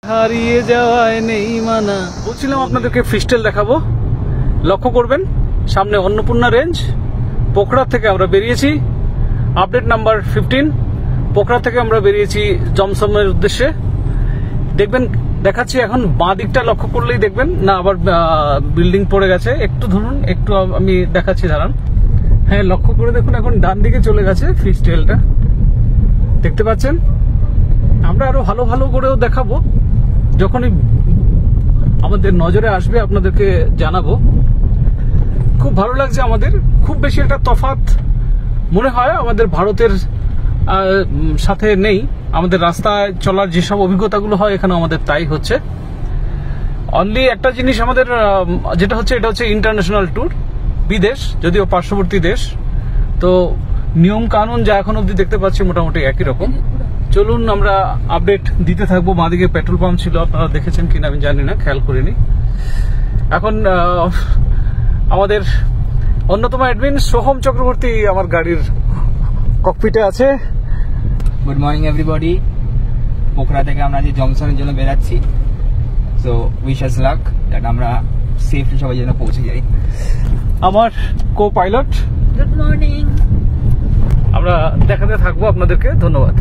হারিয়ে যাওয়ায় নেই মানা। বলছিলাম আপনাদেরকে ফিস্টেল দেখাবো। লক্ষ্য করবেন সামনে অন্নপূর্ণা রেঞ্জ। পোখরা থেকে আমরা বেরিয়েছি, আপডেট নাম্বার 15। পোখরা থেকে আমরা বেরিয়েছি জমসমের উদ্দেশ্যে। দেখবেন দেখাচ্ছি এখন বাঁ দিকটা লক্ষ্য করলেই দেখবেন না আবার বিল্ডিং পড়ে গেছে। একটু ধরুন, একটু আমি দেখাচ্ছি, দাঁড়ান। হ্যাঁ, লক্ষ্য করে দেখুন এখন ডান দিকে চলে গেছে ফিস্টেলটা, দেখতে পাচ্ছেন। আমরা আরো ভালো ভালো করেও দেখাবো, যখনই আমাদের নজরে আসবে আপনাদেরকে জানাবো। খুব ভালো লাগছে আমাদের, খুব বেশি একটা তফাৎ মনে হয় আমাদের ভারতের সাথে নেই। আমাদের রাস্তায় চলার যেসব অভিজ্ঞতাগুলো হয় এখানে আমাদের তাই হচ্ছে। অনলি একটা জিনিস আমাদের যেটা হচ্ছে, এটা হচ্ছে ইন্টারন্যাশনাল ট্যুর, বিদেশ, যদিও পার্শ্ববর্তী দেশ। তো নিয়ম কানুন যা এখন অব্দি দেখতে পাচ্ছি মোটামুটি একই রকম। চলুন আমরা আপডেট দিতে থাকবো। বাঁদিকে পেট্রোল পাম্প ছিল, আপনারা দেখেছেন কিনা আমি জানি না, খেয়াল করিনি। এখন আমাদের অন্যতম অ্যাডমিন সোহম চক্রবর্তী আমার গাড়ির ককপিটে আছে। Good morning everybody. পোখরা থেকে আমরা যে জমসনের জন্য বেরাচ্ছি, so wish us luck that আমরা সেফলি সবাই যেন পৌঁছে যাই। আমার কো পাইলট, গুড মর্নিং। আমরা দেখাতে থাকবো আপনাদেরকে। ধন্যবাদ।